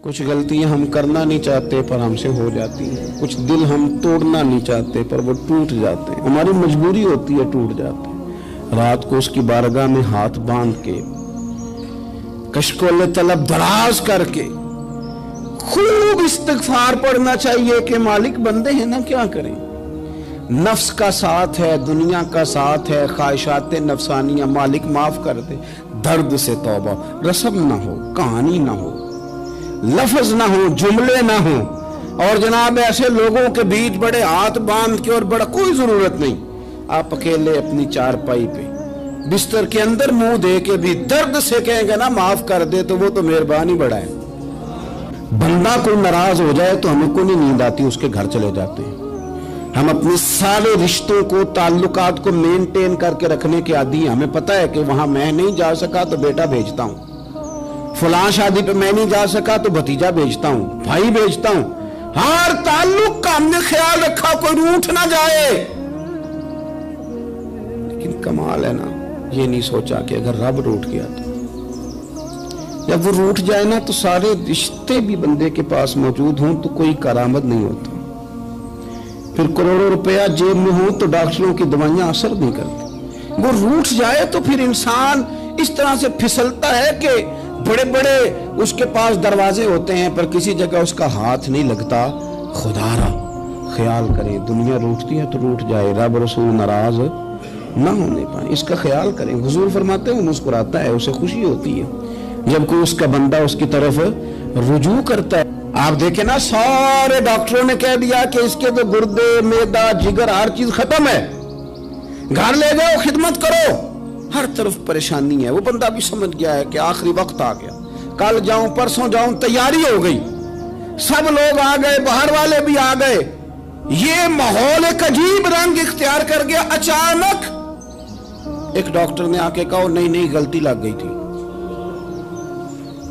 کچھ غلطیاں ہم کرنا نہیں چاہتے پر ہم سے ہو جاتی ہیں، کچھ دل ہم توڑنا نہیں چاہتے پر وہ ٹوٹ جاتے ہیں، ہماری مجبوری ہوتی ہے ٹوٹ جاتے ہیں۔ رات کو اس کی بارگاہ میں ہاتھ باندھ کے کشکول طلب دراز کر کے خوب استغفار پڑھنا چاہیے کہ مالک بندے ہیں نا، کیا کریں، نفس کا ساتھ ہے، دنیا کا ساتھ ہے، خواہشات نفسانیہ، مالک معاف کر دے۔ درد سے توبہ، رسم نہ ہو، کہانی نہ ہو، لفظ نہ ہو، جملے نہ ہو، اور جناب ایسے لوگوں کے بیچ بڑے ہاتھ باندھ کے اور بڑا کوئی ضرورت نہیں، آپ اکیلے اپنی چارپائی پہ بستر کے اندر منہ دے کے بھی درد سے کہیں گے نا معاف کر دے تو وہ تو مہربانی بڑا ہے۔ بندہ کوئی ناراض ہو جائے تو ہمیں کو نہیں نیند آتی، اس کے گھر چلے جاتے ہیں۔ ہم اپنے سارے رشتوں کو، تعلقات کو مینٹین کر کے رکھنے کے عادی ہیں۔ ہمیں پتہ ہے کہ وہاں میں نہیں جا سکا تو بیٹا بھیجتا ہوں، فلاں شادی پہ میں نہیں جا سکا تو بھتیجا بھیجتا ہوں، بھائی بھیجتا ہوں، ہر تعلق کا ہم نے خیال رکھا کوئی روٹھ نہ جائے۔ لیکن کمال ہے نا، یہ نہیں سوچا کہ اگر رب روٹھ گیا تو جب وہ روٹھ جائے نا تو سارے رشتے بھی بندے کے پاس موجود ہوں تو کوئی کرامت نہیں ہوتا، پھر کروڑوں روپیہ جیب میں ہوں تو ڈاکٹروں کی دوائیاں اثر نہیں کرتی۔ وہ روٹھ جائے تو پھر انسان اس طرح سے پھسلتا ہے کہ بڑے بڑے اس کے پاس دروازے ہوتے ہیں پر کسی جگہ اس کا ہاتھ نہیں لگتا۔ خدا را خیال کریں، دنیا روٹتی ہے تو روٹھ جائے، رب رسول ناراض نہ ہونے پائیں، اس کا خیال کریں۔ حضور فرماتے ہیں مسکراتا ہے، اسے خوشی ہوتی ہے جب کوئی اس کا بندہ اس کی طرف رجوع کرتا ہے۔ آپ دیکھیں نا، سارے ڈاکٹروں نے کہہ دیا کہ اس کے تو گردے، معدہ، جگر ہر چیز ختم ہے، گھر لے جاؤ، خدمت کرو، ہر طرف پریشانی ہے۔ وہ بندہ بھی سمجھ گیا ہے کہ آخری وقت آ گیا، کل جاؤں پرسوں جاؤں، تیاری ہو گئی، سب لوگ آ گئے، باہر والے بھی آ گئے، یہ ماحول ایک عجیب رنگ اختیار کر گیا۔ اچانک ایک ڈاکٹر نے آ کے کہا نہیں غلطی لگ گئی تھی۔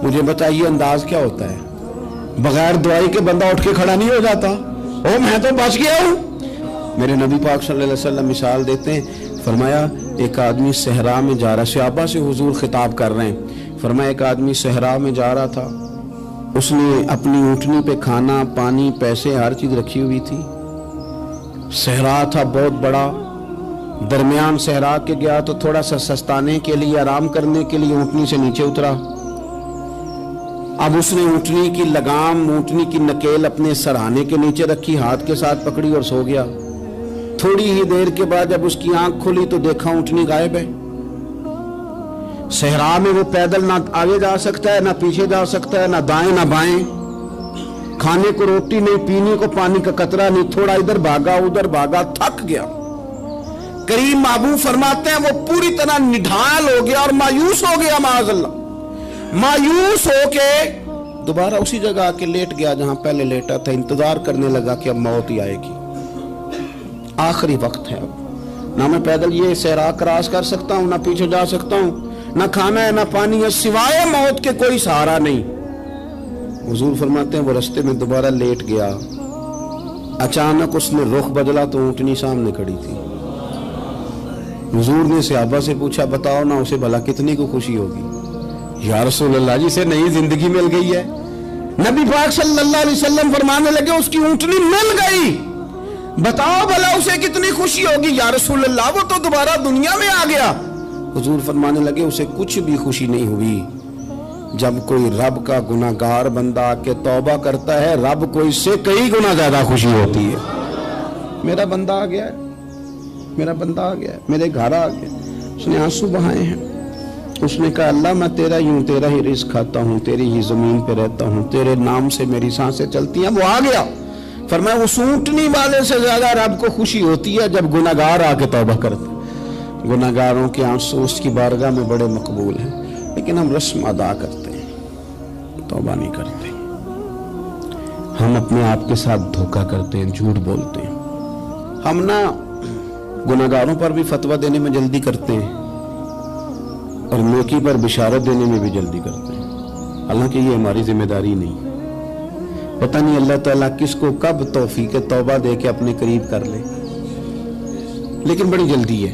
مجھے بتائیے انداز کیا ہوتا ہے؟ بغیر دوائی کے بندہ اٹھ کے کھڑا نہیں ہو جاتا، او میں تو بچ گیا ہوں۔ میرے نبی پاک صلی اللہ علیہ وسلم مثال دیتے ہیں، فرمایا ایک آدمی صحرا میں جا رہا، صحابہ سے حضور خطاب کر رہے ہیں، فرمایا ایک آدمی صحرا میں جا رہا تھا، اس نے اپنی اونٹنی پہ کھانا، پانی، پیسے، ہر چیز رکھی ہوئی تھی۔ صحرا تھا بہت بڑا، درمیان صحرا کے گیا تو تھوڑا سا سستانے کے لیے، آرام کرنے کے لیے اونٹنی سے نیچے اترا۔ اب اس نے اونٹنی کی لگام، اونٹنی کی نکیل اپنے سرہانے کے نیچے رکھی، ہاتھ کے ساتھ پکڑی اور سو گیا۔ تھوڑی ہی دیر کے بعد جب اس کی آنکھ کھلی تو دیکھا اونٹنی غائب ہے۔ صحرا میں وہ پیدل نہ آگے جا سکتا ہے، نہ پیچھے جا سکتا ہے، نہ دائیں نہ بائیں، کھانے کو روٹی نہیں، پینے کو پانی کا قطرہ نہیں، تھوڑا ادھر بھاگا ادھر بھاگا، تھک گیا۔ کریم محبوب فرماتے ہیں وہ پوری طرح نڈھال ہو گیا اور مایوس ہو گیا، معاذ اللہ، مایوس ہو کے دوبارہ اسی جگہ آ کے لیٹ گیا جہاں پہلے لیٹا تھا، انتظار کرنے لگا کہ اب موت ہی آئے گی، آخری وقت ہے، اب نہ میں پیدل یہ صحرا کراس کر سکتا ہوں، نہ پیچھے جا سکتا ہوں، نہ کھانا ہے نہ پانی ہے، سوائے موت کے کوئی سہارا نہیں۔ حضور فرماتے ہیں وہ رستے میں دوبارہ لیٹ گیا، اچانک اس نے رخ بدلا تو اونٹنی سامنے کھڑی تھی۔ حضور نے صحابہ سے پوچھا بتاؤ نا اسے بھلا کتنی کو خوشی ہوگی؟ یا رسول اللہ جسے نئی زندگی مل گئی ہے۔ نبی پاک صلی اللہ علیہ وسلم فرمانے لگے اس کی اونٹنی مل گئی، بتاؤ بھلا اسے کتنی خوشی ہوگی؟ یا رسول اللہ وہ تو دوبارہ دنیا میں آ گیا۔ حضور فرمانے لگے اسے کچھ بھی خوشی نہیں ہوئی۔ جب کوئی رب کا گناہگار بندہ آ کے توبہ کرتا ہے، رب کو اس سے کئی گنا زیادہ خوشی ہوتی ہے۔ میرا بندہ آ گیا ہے، میرا بندہ آ گیا ہے، میرے گھر آ گیا، اس نے آنسو بہائے ہیں، اس نے کہا اللہ میں تیرا ہی ہوں، تیرا ہی رزق کھاتا ہوں، تیری ہی زمین پہ رہتا ہوں، تیرے نام سے میری سانسیں چلتی ہیں۔ وہ آ گیا، فرمایا اس اونٹنی والے سے زیادہ رب کو خوشی ہوتی ہے جب گناہگار آ کے توبہ کرتے۔ گناہگاروں کے آنسو اس کی بارگاہ میں بڑے مقبول ہیں، لیکن ہم رسم ادا کرتے ہیں، توبہ نہیں کرتے۔ ہم اپنے آپ کے ساتھ دھوکہ کرتے ہیں، جھوٹ بولتے ہیں۔ ہم نہ گناہگاروں پر بھی فتویٰ دینے میں جلدی کرتے ہیں اور نیکی پر بشارت دینے میں بھی جلدی کرتے ہیں، حالانکہ یہ ہماری ذمہ داری نہیں۔ پتہ نہیں اللہ تعالیٰ کس کو کب توفیق توبہ دے کے اپنے قریب کر لے، لیکن بڑی جلدی ہے۔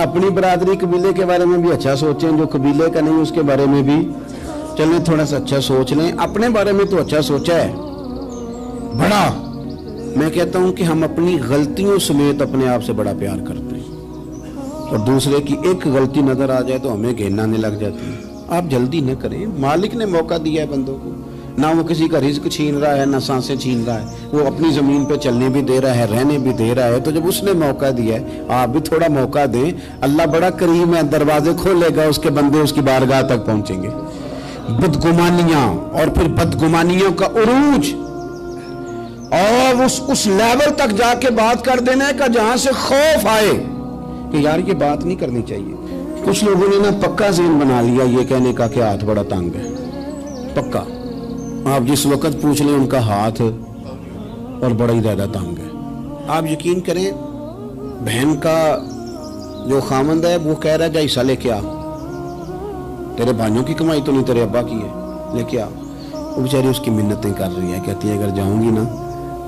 اپنی برادری قبیلے کے بارے میں بھی اچھا سوچیں, جو قبیلے کا نہیں اس کے بارے میں بھی چلیں تھوڑا سا اچھا سوچ لیں. اپنے بارے میں تو اچھا سوچا ہے بڑا. میں کہتا ہوں کہ ہم اپنی غلطیوں سمیت اپنے آپ سے بڑا پیار کرتے ہیں, اور دوسرے کی ایک غلطی نظر آ جائے تو ہمیں گھین آنے لگ جاتی ہے. آپ جلدی نہ کریں, مالک نے موقع دیا ہے بندوں کو, نہ وہ کسی کا رزق چھین رہا ہے نہ سانسیں چھین رہا ہے, وہ اپنی زمین پہ چلنے بھی دے رہا ہے, رہنے بھی دے رہا ہے. تو جب اس نے موقع دیا ہے آپ بھی تھوڑا موقع دیں. اللہ بڑا کریم ہے, دروازے کھولے گا, اس کے بندے اس کی بارگاہ تک پہنچیں گے. بدگمانیاں اور پھر بدگمانیوں کا عروج اور اس لیول تک جا کے بات کر دینا کا جہاں سے خوف آئے کہ یار یہ بات نہیں کرنی چاہیے. کچھ لوگوں نے نا پکا ذہن بنا لیا یہ کہنے کا کہ ہاتھ بڑا تنگ ہے. پکا آپ جس وقت پوچھ لیں ان کا ہاتھ اور بڑا ہی زیادہ تنگ ہے. آپ یقین کریں بہن کا جو خامند ہے وہ کہہ رہا ہے جا حصہ لے کے آ, تیرے بھائیوں کی کمائی تو نہیں تیرے ابا کی ہے, لے کے آ. وہ بیچاری اس کی منتیں کر رہی ہے, کہتی ہے اگر جاؤں گی نا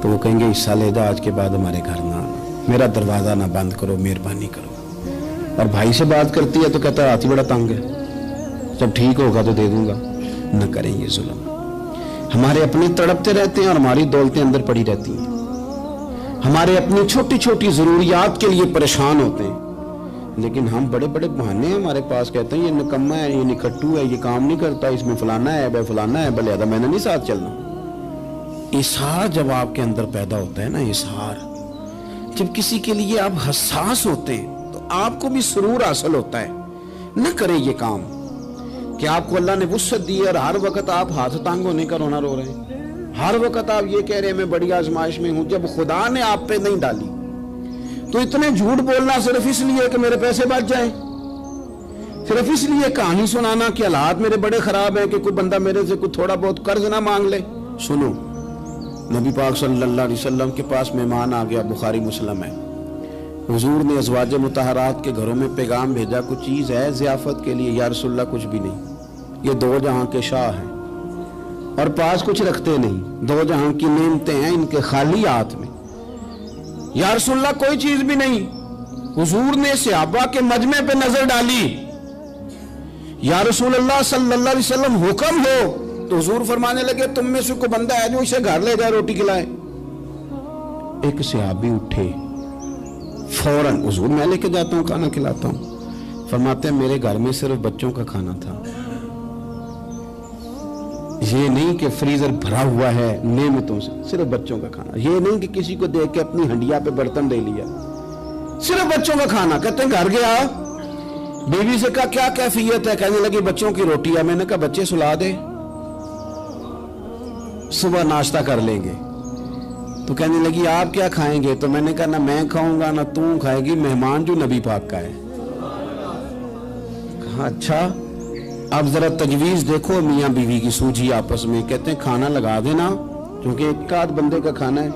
تو وہ کہیں گے حصہ لے جا, آج کے بعد ہمارے گھر نہ آنا, میرا دروازہ نہ بند کرو, مہربانی کرو. اور بھائی سے بات کرتی ہے تو کہتا ہے ہاتھ ہی بڑا تنگ ہے, جب ٹھیک ہوگا تو دے دوں گا. نہ کریں یہ ظلم. ہمارے اپنے تڑپتے رہتے ہیں اور ہماری دولتیں اندر پڑی رہتی ہیں. ہمارے اپنی چھوٹی چھوٹی ضروریات کے لیے پریشان ہوتے ہیں, لیکن ہم بڑے بڑے بہانے ہیں ہمارے پاس, کہتے ہیں یہ نکما ہے, یہ نکھٹو ہے, یہ کام نہیں کرتا, اس میں فلانا ہے, بے فلانا ہے, بلے میں نے نہیں ساتھ چلنا. اظہار جب آپ کے اندر پیدا ہوتا ہے نا, اظہار جب کسی کے لیے آپ حساس ہوتے ہیں تو آپ کو بھی سرور حاصل ہوتا ہے. نہ کریں یہ کام کہ آپ کو اللہ نے وسعت دی ہے اور ہر وقت آپ ہاتھ تانگ ہونے کا رونا رو رہے ہیں, ہر وقت آپ یہ کہہ رہے ہیں میں بڑی آزمائش میں ہوں, جب خدا نے آپ پہ نہیں ڈالی. تو اتنے جھوٹ بولنا صرف اس لیے کہ میرے پیسے بچ جائیں, صرف اس لیے کہانی سنانا کہ حالات میرے بڑے خراب ہیں کہ کوئی بندہ میرے سے کوئی تھوڑا بہت قرض نہ مانگ لے. سنو, نبی پاک صلی اللہ علیہ وسلم کے پاس مہمان آ گیا, بخاری مسلم ہے. حضور نے ازواج مطہرات کے گھروں میں پیغام بھیجا, کچھ چیز ہے ضیافت کے لیے؟ یا رسول اللہ کچھ بھی نہیں, یہ دو جہاں کے شاہ ہیں اور پاس کچھ رکھتے نہیں, دو جہاں کی نعمتیں ہیں ان کے خالی ہاتھ میں. یا رسول اللہ کوئی چیز بھی نہیں. حضور نے صحابہ کے مجمع پہ نظر ڈالی, یا رسول اللہ صلی اللہ علیہ وسلم حکم ہو. تو حضور فرمانے لگے تم میں سے کوئی بندہ ہے جو اسے گھر لے جائے روٹی کھلائے. ایک صحابی اٹھے فوراً, حضور میں لے کے جاتا ہوں کھانا کھلاتا ہوں. فرماتے ہیں میرے گھر میں صرف بچوں کا کھانا تھا, یہ نہیں کہ فریزر بھرا ہوا ہے نعمتوں سے, صرف بچوں کا کھانا. یہ نہیں کہ کسی کو دیکھ کے اپنی ہنڈیا پہ برتن دے لیا, صرف بچوں کا کھانا. کہتے ہیں گھر گیا, بیوی سے کہا کیا کیفیت ہے؟ کہنے لگی بچوں کی روٹی ہے. میں نے کہا بچے سلا دے, صبح ناشتہ کر لیں گے. تو کہنے لگی آپ کیا کھائیں گے؟ تو میں نے کہا نہ میں کھاؤں گا نہ تم کھائے گی, مہمان جو نبی پاک کا ہے. کہا اچھا, اب ذرا تجویز دیکھو میاں بیوی کی سوجھی آپس میں. کہتے ہیں کھانا لگا دینا کیونکہ ایک آدھ بندے کا کھانا ہے.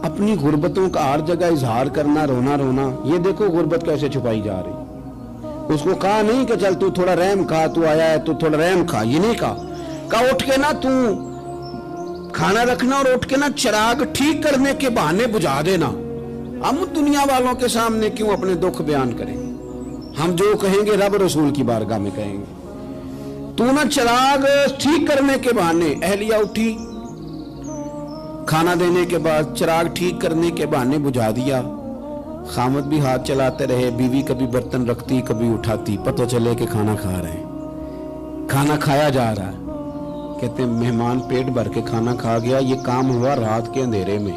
اپنی غربتوں کا ہر جگہ اظہار کرنا, رونا رونا. یہ دیکھو غربت کیسے چھپائی جا رہی. اس کو کہا نہیں کہ چل تو تھوڑا رحم کھا, تو آیا ہے تو تھوڑا رحم کھا, یہ نہیں کہا. کہا اٹھ کے نا تو کھانا رکھنا اور اٹھ کے نا چراغ ٹھیک کرنے کے بہانے بجھا دینا. ہم دنیا والوں کے سامنے کیوں اپنے دکھ بیان کریں؟ ہم جو کہیں گے رب رسول کی بارگاہ میں کہیں گے. تو نا چراغ ٹھیک کرنے کے بہانے. اہلیہ اٹھی, کھانا دینے کے بعد چراغ ٹھیک کرنے کے بہانے بجھا دیا. خامد بھی ہاتھ چلاتے رہے, بیوی کبھی برتن رکھتی کبھی اٹھاتی, پتہ چلے کہ کھانا کھا رہے ہیں, کھانا کھایا جا رہا ہے. کہتے ہیں مہمان پیٹ بھر کے کھانا کھا گیا. یہ کام ہوا رات کے اندھیرے میں,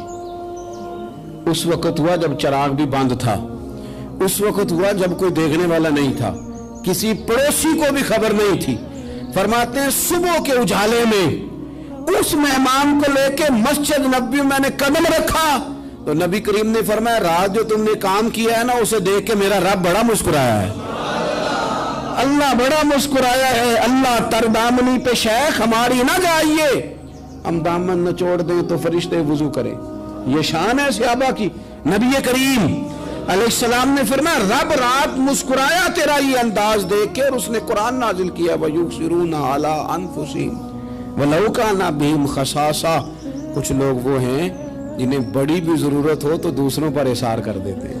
اس وقت ہوا جب چراغ بھی بند تھا, اس وقت ہوا جب کوئی دیکھنے والا نہیں تھا, کسی پڑوسی کو بھی خبر نہیں تھی. فرماتے ہیں صبح کے اجالے میں اس مہمان کو لے کے مسجد نبوی میں نے قدم رکھا تو نبی کریم نے فرمایا رات جو تم نے کام کیا ہے نا اسے دیکھ کے میرا رب بڑا مسکرایا ہے, اللہ بڑا مسکرایا ہے. اللہ تر دامنی پہ شیخ ہماری نہ جائیے, ہم دامن نہ چھوڑ دیں تو فرشتے وضو کریں. یہ شان ہے صحابہ کی. نبی کریم علیہ السلام نے فرمایا رب رات مسکرایا تیرا یہ انداز دیکھ کے, اور اس نے قرآن نازل کیا وَيُبْصِرُونَ عَلَىٰ أَنفُسِهِمْ وَلَوْ كَانَ بِهِمْ خَصَاصَةٌ. کچھ لوگ وہ ہیں جنہیں بڑی بھی ضرورت ہو تو دوسروں پر اثار کر دیتے ہیں.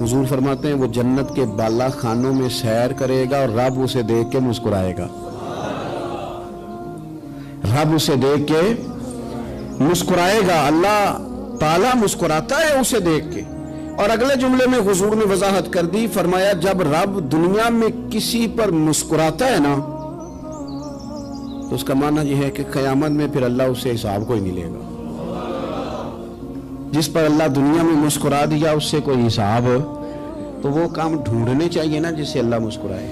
حضور فرماتے ہیں وہ جنت کے بالا خانوں میں سیر کرے گا اور رب اسے دیکھ کے مسکرائے گا، رب اسے دیکھ کے مسکرائے گا، اللہ تعالیٰ مسکراتا ہے اسے دیکھ کے۔ اور اگلے جملے میں حضور نے وضاحت کر دی، فرمایا جب رب دنیا میں کسی پر مسکراتا ہے نا تو اس کا معنی یہ ہے کہ قیامت میں پھر اللہ اسے حساب کوئی نہیں لے گا۔ جس پر اللہ دنیا میں مسکرا دیا اس سے کوئی حساب، تو وہ کام ڈھونڈنے چاہیے نا جس سے اللہ مسکرائے۔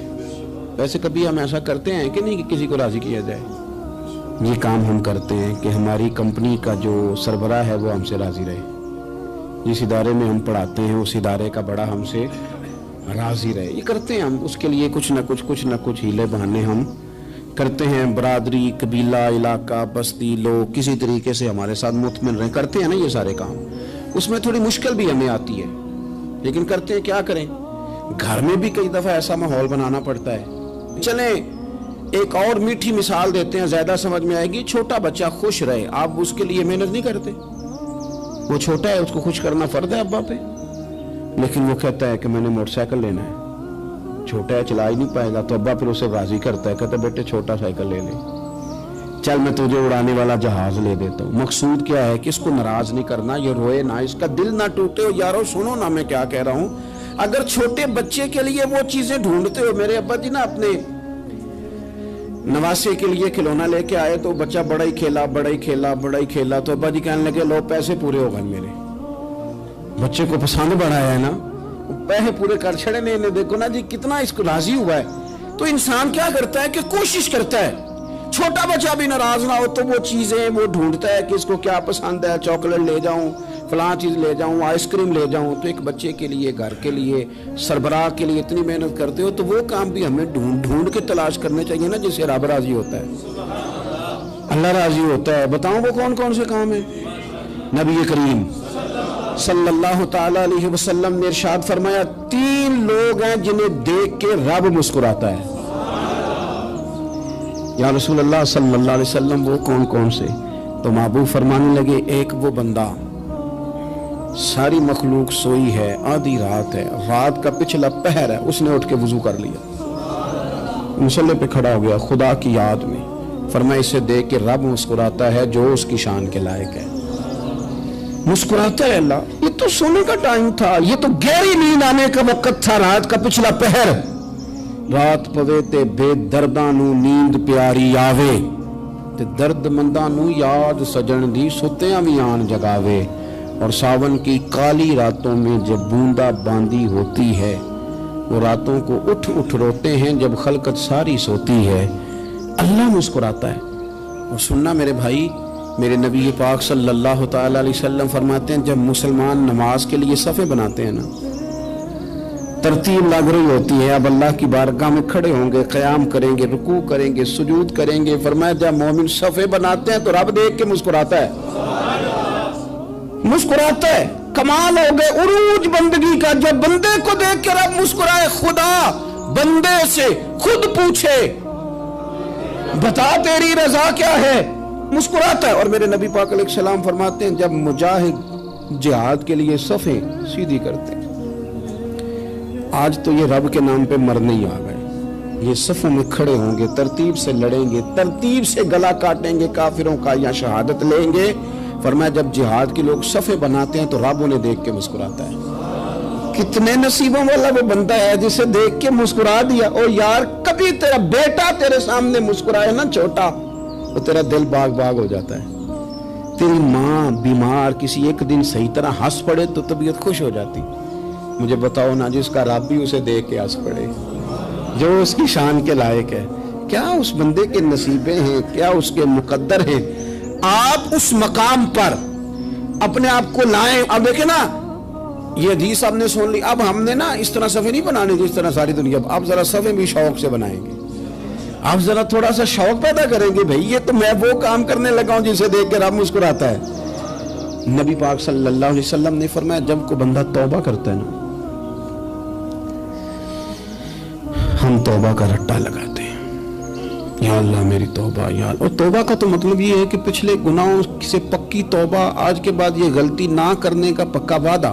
ویسے کبھی ہم ایسا کرتے ہیں کہ نہیں کہ کسی کو راضی کیا جائے؟ یہ کام ہم کرتے ہیں کہ ہماری کمپنی کا جو سربراہ ہے وہ ہم سے راضی رہے، جس ادارے میں ہم پڑھاتے ہیں اس ادارے کا بڑا ہم سے راضی رہے۔ یہ کرتے ہیں ہم، اس کے لیے کچھ نہ کچھ ہیلے بہانے ہم کرتے ہیں۔ برادری، قبیلہ، علاقہ، بستی، لوگ کسی طریقے سے ہمارے ساتھ مطمئن رہیں، کرتے ہیں نا یہ سارے کام۔ اس میں تھوڑی مشکل بھی ہمیں آتی ہے لیکن کرتے ہیں، کیا کریں۔ گھر میں بھی کئی دفعہ ایسا ماحول بنانا پڑتا ہے۔ چلیں ایک اور میٹھی مثال دیتے ہیں، زیادہ سمجھ میں آئے گی۔ چھوٹا بچہ خوش رہے، آپ اس کے لیے محنت نہیں کرتے؟ وہ چھوٹا ہے، اس کو خوش کرنا فرض ہے ابا پہ، لیکن وہ کہتا ہے کہ میں نے موٹر سائیکل لینا ہے۔ چھوٹا ہے، چلا ہی نہیں پائے گا، تو ابا پھر اسے راضی کرتا ہے، کہتا ہے بیٹے چھوٹا سائیکل لے لے، چل میں تجھے اڑانے والا جہاز لے دیتا ہوں۔ مقصود کیا ہے کہ اس کو ناراض نہیں کرنا، یہ روئے نہ، اس کا دل نہ ٹوٹے۔ یارو سنو نا میں کیا کہہ رہا ہوں، اگر چھوٹے بچے کے لیے وہ چیزیں ڈھونڈتے ہو، میرے ابا جی نا اپنے نواسے کے لیے کھلونا لے کے آئے تو بچہ بڑا ہی کھیلا تو ابا جی کہنے لگے لو پیسے پورے ہو گئے میرے۔ بچے کو پسند بڑا ہے نا، پیسے پورے کر چھڑے نے، دیکھو نا جی کتنا اس کو راضی ہوا ہے۔ تو انسان کیا کرتا ہے کہ کوشش کرتا ہے، چھوٹا بچہ بھی ناراض نہ ہو تو وہ چیزیں وہ ڈھونڈتا ہے کہ اس کو کیا پسند ہے، چاکلیٹ لے جاؤں، فلاں چیز لے جاؤں، آئس کریم لے جاؤں۔ تو ایک بچے کے لیے، گھر کے لیے، سربراہ کے لیے اتنی محنت کرتے ہو تو وہ کام بھی ہمیں ڈھونڈ کے تلاش کرنے چاہیے نا جس سے رب راضی ہوتا ہے، اللہ راضی ہوتا ہے۔ بتاؤں وہ کون کون سے کام ہیں؟ نبی کریم صلی اللہ تعالی علیہ وسلم نے ارشاد فرمایا 3 لوگ ہیں جنہیں دیکھ کے رب مسکراتا ہے۔ یا رسول اللہ صلی اللہ علیہ وسلم وہ کون کون سے؟ تو محبوب فرمانے لگے ایک وہ بندہ ساری مخلوق سوئی ہے، آدھی رات ہے، رات کا پچھلا پہر ہے، اس نے اٹھ کے وضو کر لیا، مصلی پہ کھڑا ہو گیا خدا کی یاد میں، فرمایا اسے دیکھ کے رب مسکراتا ہے جو اس کی شان کے لائق ہے۔ مسکراتا ہے اللہ۔ یہ تو سونے کا ٹائم تھا، یہ تو گہری نیند آنے کا وقت تھا، رات کا پچھلا پہر۔ رات پوے تے بے درداں نو نیند پیاری آوے، تے درد منداں نو یاد سجن دی ستیاں وی آن جگاوے۔ اور ساون کی کالی راتوں میں جب بوندا باندی ہوتی ہے، وہ راتوں کو اٹھ روتے ہیں جب خلقت ساری سوتی ہے، اللہ مسکراتا ہے۔ اور سننا میرے بھائی، میرے نبی پاک صلی اللہ تعالی علیہ وسلم فرماتے ہیں جب مسلمان نماز کے لیے صفیں بناتے ہیں نا، ترتیب لگ رہی ہوتی ہے، اب اللہ کی بارگاہ میں کھڑے ہوں گے، قیام کریں گے، رکوع کریں گے، سجود کریں گے، فرمایا جب مومن صفیں بناتے ہیں تو رب دیکھ کے مسکراتا ہے، مسکراتا ہے۔ کمال ہو گئے عروج بندگی کا، جب بندے کو دیکھ کے رب مسکرائے، خدا بندے سے خود پوچھے بتا تیری رضا کیا ہے، مسکراتا ہے۔ اور میرے نبی پاک علیہ السلام فرماتے ہیں جب مجاہد جہاد کے لیے صفیں سیدھی کرتے ہیں، آج تو یہ رب کے نام پہ مرنے ہی آ گئے، یہ صفوں میں کھڑے ہوں گے، ترتیب سے لڑیں گے، ترتیب سے گلا کاٹیں گے کافروں کا یا شہادت لیں گے۔ فرمایا جب جہاد کے لوگ صفیں بناتے ہیں تو رب انہیں دیکھ کے مسکراتا ہے۔ کتنے نصیبوں والا وہ بندہ ہے جسے دیکھ کے مسکرا دیا۔ او یار کبھی تیرا بیٹا تیرے سامنے مسکرائے نا چھوٹا، تو تیرا دل باغ باغ ہو جاتا ہے۔ تیری ماں بیمار کسی ایک دن صحیح طرح ہنس پڑے تو طبیعت خوش ہو جاتی۔ مجھے بتاؤ نا جس کا رب بھی اسے دیکھ کے ہنس پڑے، جو اس کی شان کے لائق ہے، کیا اس بندے کے نصیبیں ہیں، کیا اس کے مقدر ہیں۔ آپ اس مقام پر اپنے آپ کو لائیں۔ اب دیکھیں نا یہ حدیث آپ نے سن لی، اب ہم نے نا اس طرح صفیں نہیں بنانے جس طرح ساری دنیا، آپ ذرا صفیں بھی شوق سے بنائیں گے، آپ ذرا تھوڑا سا شوق پیدا کریں گے، بھئی یہ تو میں وہ کام کرنے لگا ہوں جسے دیکھ کے رب مسکراتا ہے۔ نبی پاک صلی اللہ علیہ وسلم نے فرمایا جب کوئی بندہ توبہ کرتا ہے نا، ہم توبہ کا رٹا لگاتے ہیں، یا اللہ میری توبہ یا اللہ۔ اور توبہ کا تو مطلب یہ ہے کہ پچھلے گناہوں سے پکی توبہ، آج کے بعد یہ غلطی نہ کرنے کا پکا وعدہ۔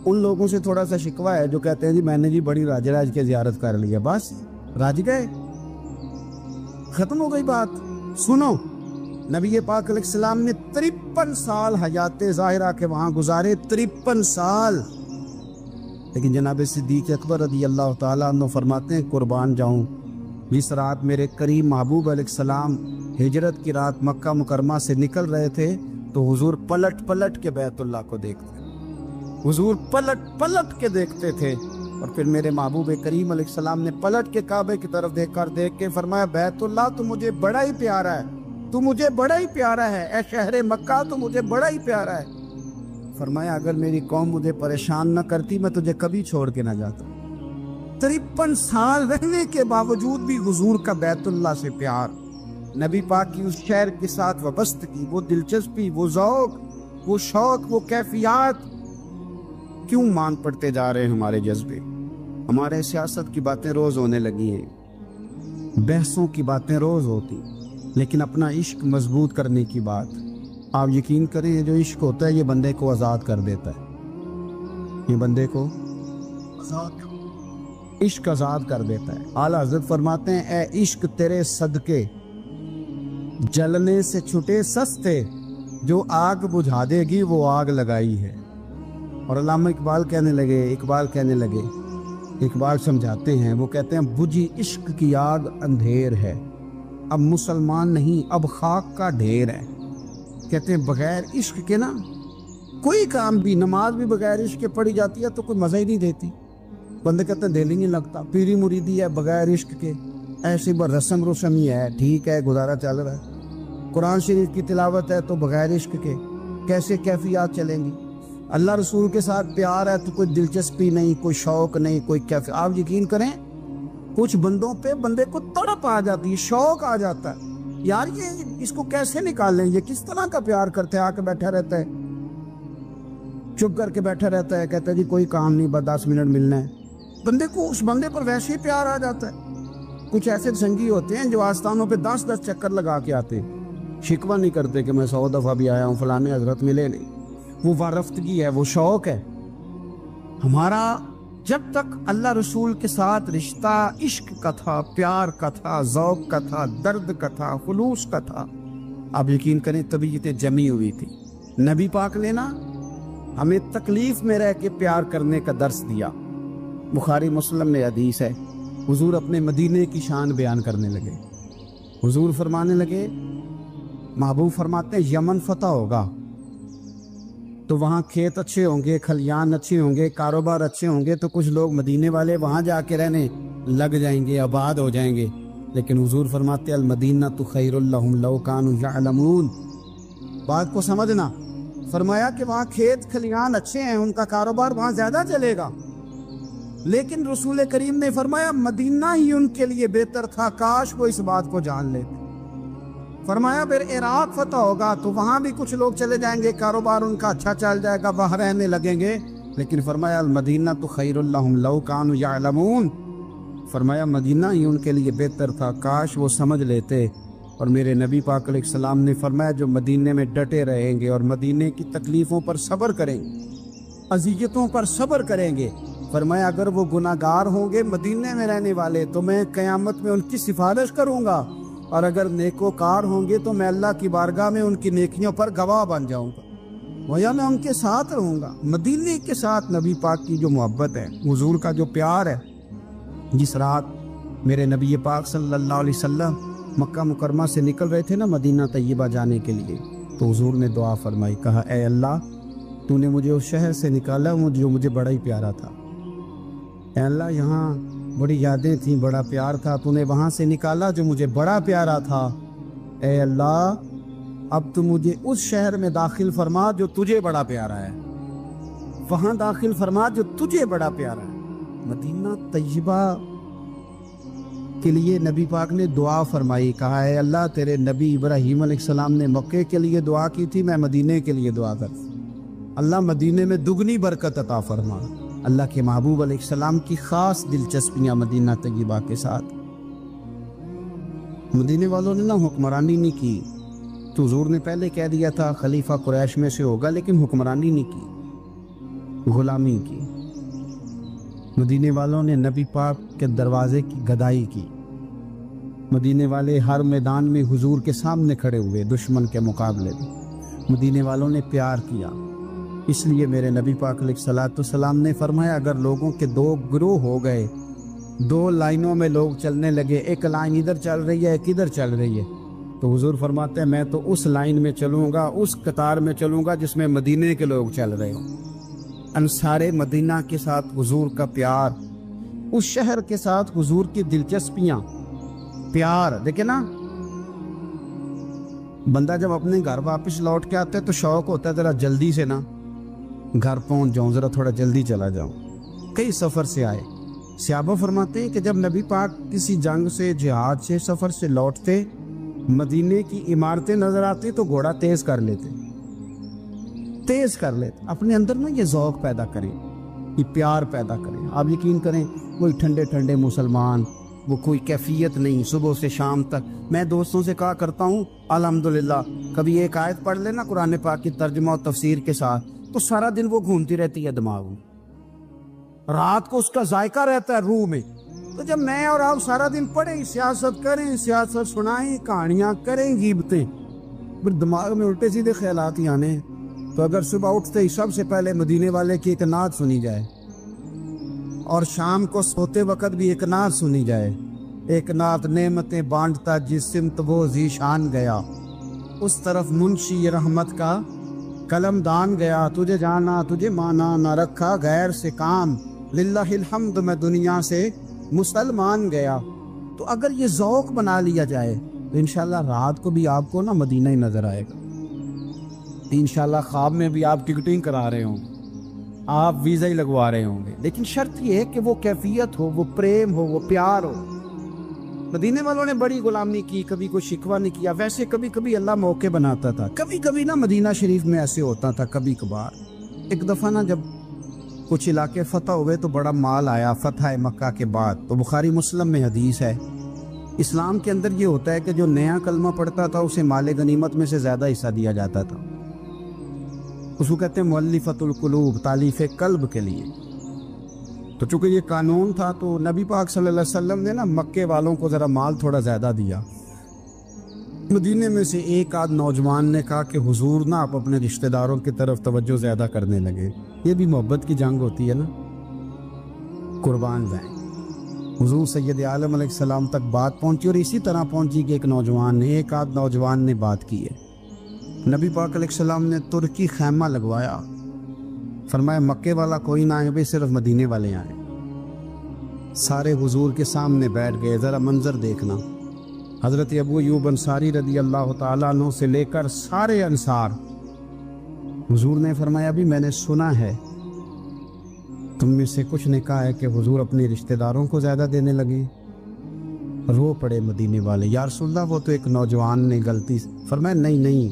ان لوگوں سے تھوڑا سا شکوہ ہے جو کہتے ہیں جی میں نے جی بڑی راج راج کے زیارت کر لی ہے، بس راج گئے، ختم ہو گئی بات۔ سنو، نبی پاک علیہ السلام نے 53 سال حیات ظاہرہ کے وہاں گزارے، 53 سال، لیکن جناب صدیق اکبر رضی اللہ تعالیٰ عنہ فرماتے ہیں قربان جاؤں، جس رات میرے کریم محبوب علیہ السلام ہجرت کی رات مکہ مکرمہ سے نکل رہے تھے تو حضور پلٹ پلٹ کے بیت اللہ کو دیکھتے، حضور پلٹ پلٹ کے دیکھتے تھے، اور پھر میرے محبوب کریم علیہ السلام نے پلٹ کے کعبے کی طرف دیکھ کے فرمایا بیت اللہ تو مجھے بڑا ہی پیارا ہے، تو مجھے بڑا ہی پیارا ہے، اے شہر مکہ تو مجھے بڑا ہی پیارا ہے۔ فرمایا اگر میری قوم مجھے پریشان نہ کرتی میں تجھے کبھی چھوڑ کے نہ جاتا۔ 53 سال رہنے کے باوجود بھی حضور کا بیت اللہ سے پیار، نبی پاک کی اس شہر کے ساتھ وابستگی، وہ دلچسپی، وہ ذوق، وہ شوق، وہ کیفیات، کیوں مان پڑتے جا رہے ہیں ہمارے جذبے؟ ہمارے سیاست کی باتیں روز ہونے لگی ہیں، بحثوں کی باتیں روز ہوتی، لیکن اپنا عشق مضبوط کرنے کی بات، آپ یقین کریں یہ جو عشق ہوتا ہے یہ بندے کو آزاد کر دیتا ہے، یہ بندے کو عشق آزاد کر دیتا ہے۔ اعلیٰ حضرت فرماتے ہیں اے عشق تیرے صدقے جلنے سے چھٹے سستے، جو آگ بجھا دے گی وہ آگ لگائی ہے۔ اور علامہ اقبال کہنے لگے، اقبال سمجھاتے ہیں، وہ کہتے ہیں بجھی عشق کی آگ اندھیر ہے، اب مسلمان نہیں اب خاک کا ڈھیر ہے۔ کہتے ہیں بغیر عشق کے نا کوئی کام بھی، نماز بھی بغیر عشق کے پڑھی جاتی ہے تو کوئی مزہ ہی نہیں دیتی، بندے کہتے ہیں دل ہی نہیں لگتا، پیری مریدی ہے بغیر عشق کے ایسی رسم ہی ہے، ٹھیک ہے گزارا چل رہا ہے، قرآن شریف کی تلاوت ہے تو بغیر عشق کے کیسے کیفیات چلیں گی؟ اللہ رسول کے ساتھ پیار ہے تو کوئی دلچسپی نہیں، کوئی شوق نہیں، کوئی کیفیت۔ آپ یقین کریں کچھ بندوں پہ بندے کو تڑپ آ جاتی ہے، شوق آ جاتا ہے، یار یہ اس کو کیسے نکالیں، یہ کس طرح کا پیار کرتے ہیں، آ کے بیٹھا رہتا ہے، چپ کر کے بیٹھا رہتا ہے، کہتا ہے جی کوئی کام نہیں بس 10 منٹ ملنا ہے، بندے کو اس بندے پر ویسے ہی پیار آ جاتا ہے۔ کچھ ایسے سنگی ہوتے ہیں جو آستانوں پہ 10 چکر لگا کے آتے، شکوہ نہیں کرتے کہ میں 100 دفعہ بھی آیا ہوں فلانے حضرت ملے نہیں، وہ وارفتگی ہے، وہ شوق ہے ہمارا۔ جب تک اللہ رسول کے ساتھ رشتہ عشق کا تھا، پیار کا تھا، ذوق کا تھا، درد کا تھا، خلوص کا تھا، آپ یقین کریں طبیعتیں جمی ہوئی تھی۔ نبی پاک نے نا ہمیں تکلیف میں رہ کے پیار کرنے کا درس دیا۔ بخاری مسلم میں حدیث ہے، حضور اپنے مدینے کی شان بیان کرنے لگے، حضور فرمانے لگے، محبوب فرماتے ہیں یمن فتح ہوگا تو وہاں کھیت اچھے ہوں گے، کھلیان اچھے ہوں گے، کاروبار اچھے ہوں گے، تو کچھ لوگ مدینے والے وہاں جا کے رہنے لگ جائیں گے، آباد ہو جائیں گے، لیکن حضور فرماتے المدینہ تو خیر لہم لو کانوا یعلمون۔ بات کو سمجھنا، فرمایا کہ وہاں کھیت کھلیان اچھے ہیں، ان کا کاروبار وہاں زیادہ چلے گا، لیکن رسول کریم نے فرمایا مدینہ ہی ان کے لیے بہتر تھا، کاش وہ اس بات کو جان لیتے۔ فرمایا پھر عراق فتح ہوگا تو وہاں بھی کچھ لوگ چلے جائیں گے، کاروبار ان کا اچھا چل جائے گا، وہاں رہنے لگیں گے، لیکن فرمایا المدینہ تو خیر لہم لو کانوا یعلمون، فرمایا مدینہ ہی ان کے لیے بہتر تھا، کاش وہ سمجھ لیتے۔ اور میرے نبی پاک علیہ السلام نے فرمایا جو مدینے میں ڈٹے رہیں گے اور مدینے کی تکلیفوں پر صبر کریں گے، اذیتوں پر صبر کریں گے، فرمایا اگر وہ گناہ گار ہوں گے مدینے میں رہنے والے تو میں قیامت میں ان کی سفارش کروں گا، اور اگر نیکوکار ہوں گے تو میں اللہ کی بارگاہ میں ان کی نیکیوں پر گواہ بن جاؤں گا، گویا میں ان کے ساتھ رہوں گا۔ مدینے کے ساتھ نبی پاک کی جو محبت ہے، حضور کا جو پیار ہے، جس رات میرے نبی پاک صلی اللہ علیہ وسلم مکہ مکرمہ سے نکل رہے تھے نا مدینہ طیبہ جانے کے لیے، تو حضور نے دعا فرمائی، کہا اے اللہ تو نے مجھے اس شہر سے نکالا جو مجھے بڑا ہی پیارا تھا، اے اللہ یہاں بڑی یادیں تھیں، بڑا پیار تھا، تو نے وہاں سے نکالا جو مجھے بڑا پیارا تھا، اے اللہ اب تو مجھے اس شہر میں داخل فرما جو تجھے بڑا پیارا ہے، وہاں داخل فرما جو تجھے بڑا پیارا ہے۔ مدینہ طیبہ کے لیے نبی پاک نے دعا فرمائی، کہا اے اللہ تیرے نبی ابراہیم علیہ السلام نے مکے کے لیے دعا کی تھی، میں مدینے کے لیے دعا کر، اللہ مدینے میں دگنی برکت عطا فرما۔ اللہ کے محبوب علیہ السلام کی خاص دلچسپیاں مدینہ طیبہ کے ساتھ، مدینے والوں نے نہ حکمرانی نہیں کی، تو حضور نے پہلے کہہ دیا تھا خلیفہ قریش میں سے ہوگا، لیکن حکمرانی نہیں کی، غلامی کی، مدینے والوں نے نبی پاک کے دروازے کی گدائی کی، مدینے والے ہر میدان میں حضور کے سامنے کھڑے ہوئے دشمن کے مقابلے میں، مدینے والوں نے پیار کیا۔ اس لیے میرے نبی پاک علیہ الصلوۃ والسلام نے فرمایا اگر لوگوں کے دو گروہ ہو گئے، دو لائنوں میں لوگ چلنے لگے، ایک لائن ادھر چل رہی ہے ایک ادھر چل رہی ہے، تو حضور فرماتے ہیں میں تو اس لائن میں چلوں گا، اس قطار میں چلوں گا جس میں مدینے کے لوگ چل رہے ہوں۔ انصار مدینہ کے ساتھ حضور کا پیار، اس شہر کے ساتھ حضور کی دلچسپیاں، پیار دیکھیں نا، بندہ جب اپنے گھر واپس لوٹ کے آتا ہے تو شوق ہوتا ہے ذرا جلدی سے نا گھر پہنچ جاؤں، ذرا تھوڑا جلدی چلا جاؤں۔ کئی سفر سے آئے، صحابہ فرماتے ہیں کہ جب نبی پاک کسی جنگ سے، جہاد سے، سفر سے لوٹتے، مدینے کی عمارتیں نظر آتی تو گھوڑا تیز کر لیتے، اپنے اندر نا یہ ذوق پیدا کریں، یہ پیار پیدا کریں۔ آپ یقین کریں کوئی ٹھنڈے ٹھنڈے مسلمان، وہ کوئی کیفیت نہیں، صبح سے شام تک میں دوستوں سے کہا کرتا ہوں الحمدللہ کبھی ایک آیت پڑھ لینا قرآن پاک کی ترجمہ و تفسیر کے ساتھ تو سارا دن وہ گھومتی رہتی ہے دماغ میں، رات کو اس کا ذائقہ رہتا ہے روح میں۔ تو جب میں اور آپ سارا دن پڑھیں، سیاست کریں، سیاست سنائیں، کہانیاں کریں، غیبتیں، پھر دماغ میں الٹے سیدھے خیالات ہی آنے ہیں۔ تو اگر صبح اٹھتے ہی سب سے پہلے مدینے والے کی ایک نعت سنی جائے اور شام کو سوتے وقت بھی ایک نعت سنی جائے، ایک نعت نعمتیں بانٹتا جس سمت وہ ذیشان گیا، اس طرف منشی رحمت کا قلم دان گیا، تجھے جانا تجھے مانا نہ رکھا غیر سے کام، للہ الحمد میں دنیا سے مسلمان گیا۔ تو اگر یہ ذوق بنا لیا جائے تو انشاءاللہ رات کو بھی آپ کو نا مدینہ ہی نظر آئے گا، انشاءاللہ خواب میں بھی آپ ٹکٹنگ کرا رہے ہوں، آپ ویزا ہی لگوا رہے ہوں گے، لیکن شرط یہ ہے کہ وہ کیفیت ہو، وہ پریم ہو، وہ پیار ہو۔ مدینے والوں نے بڑی غلامی کی، کبھی کوئی شکوہ نہیں کیا، ویسے کبھی کبھی اللہ موقع بناتا تھا، کبھی کبھی نا مدینہ شریف میں ایسے ہوتا تھا کبھی کبھار۔ ایک دفعہ نا جب کچھ علاقے فتح ہوئے تو بڑا مال آیا فتح مکہ کے بعد، تو بخاری مسلم میں حدیث ہے، اسلام کے اندر یہ ہوتا ہے کہ جو نیا کلمہ پڑھتا تھا اسے مال غنیمت میں سے زیادہ حصہ دیا جاتا تھا، اس کو کہتے ہیں مؤلفۃ القلوب، تالیف قلب کے لیے۔ تو چونکہ یہ قانون تھا تو نبی پاک صلی اللہ علیہ وسلم نے نا مکے والوں کو ذرا مال تھوڑا زیادہ دیا۔ مدینے میں سے ایک آدھ نوجوان نے کہا کہ حضور نا آپ اپنے رشتہ داروں کی طرف توجہ زیادہ کرنے لگے، یہ بھی محبت کی جنگ ہوتی ہے نا، قربان جائیں۔ حضور سید عالم علیہ السلام تک بات پہنچی اور اسی طرح پہنچی کہ ایک آدھ نوجوان نے بات کی ہے۔ نبی پاک علیہ السلام نے ترکی خیمہ لگوایا، فرمایا مکے والا کوئی نہ آئے، صرف مدینے والے آئیں۔ سارے حضور کے سامنے بیٹھ گئے، ذرا منظر دیکھنا، حضرت ابو ایوب انصاری رضی اللہ تعالیٰ عنہ سے لے کر سارے انصار۔ حضور نے فرمایا ابھی میں نے سنا ہے تم میں سے کچھ نے کہا ہے کہ حضور اپنے رشتہ داروں کو زیادہ دینے لگے۔ رو پڑے مدینے والے، یا رسول اللہ وہ تو ایک نوجوان نے غلطی۔ فرمایا نہیں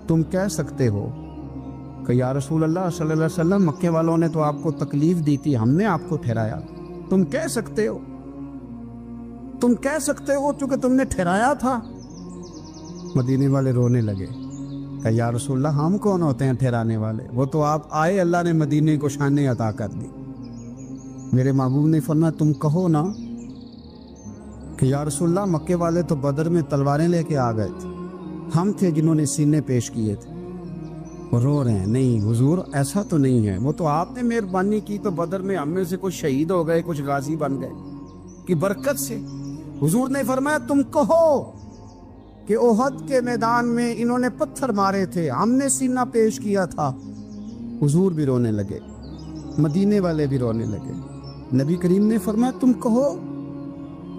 تم کہہ سکتے ہو کہ یا رسول اللہ صلی اللہ علیہ وسلم مکے والوں نے تو آپ کو تکلیف دی تھی، ہم نے آپ کو ٹھہرایا، تم کہہ سکتے ہو چونکہ تم نے ٹھہرایا تھا۔ مدینے والے رونے لگے کہ یا رسول اللہ ہم کون ہوتے ہیں ٹھہرانے والے، وہ تو آپ آئے، اللہ نے مدینے کو شانیں عطا کر دی۔ میرے محبوب نے فرمایا تم کہو نا کہ یا رسول اللہ مکے والے تو بدر میں تلواریں لے کے آ گئے تھے، ہم تھے جنہوں نے سینے پیش کیے تھے۔ وہ رو رہے ہیں، نہیں حضور ایسا تو نہیں ہے، وہ تو آپ نے مہربانی کی تو بدر میں ہم میں سے کچھ شہید ہو گئے، کچھ غازی بن گئے کی برکت سے۔ حضور نے فرمایا تم کہو کہ احد کے میدان میں انہوں نے پتھر مارے تھے، ہم نے سینہ پیش کیا تھا۔ حضور بھی رونے لگے، مدینے والے بھی رونے لگے۔ نبی کریم نے فرمایا تم کہو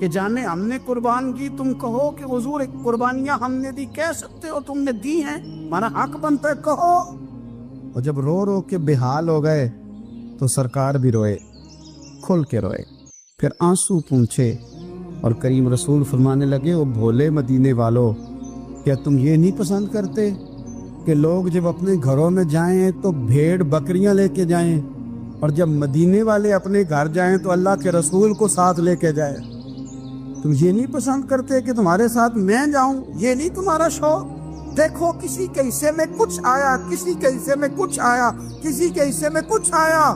کہ جانے ہم نے قربان کی، تم کہو کہ حضور ایک قربانیاں ہم نے دی، کہہ سکتے ہو تم نے دی ہیں، ہمارا حق بنتا ہے کہو۔ اور جب رو رو کے بے حال ہو گئے تو سرکار بھی روئے، کھل کے روئے، پھر آنسو پونچھے اور کریم رسول فرمانے لگے او بھولے مدینے والو، کیا تم یہ نہیں پسند کرتے کہ لوگ جب اپنے گھروں میں جائیں تو بھیڑ بکریاں لے کے جائیں، اور جب مدینے والے اپنے گھر جائیں تو اللہ کے رسول کو ساتھ لے کے جائیں؟ تم یہ نہیں پسند کرتے کہ تمہارے ساتھ میں جاؤں؟ یہ نہیں تمہارا شوق دیکھو کسی کے حصے میں کچھ آیا، کسی کے حصے میں کچھ آیا، کسی کے حصے میں کچھ آیا۔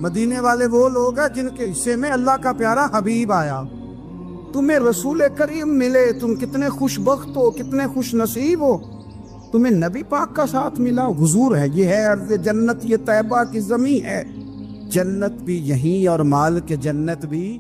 مدینے والے وہ لوگ ہیں جن کے حصے میں اللہ کا پیارا حبیب آیا۔ تمہیں رسول کریم ملے، تم کتنے خوش بخت ہو، کتنے خوش نصیب ہو، تمہیں نبی پاک کا ساتھ ملا۔ حضور ہے، یہ ہے ارض جنت، یہ طیبہ کی زمین ہے، جنت بھی یہیں اور مال کے جنت بھی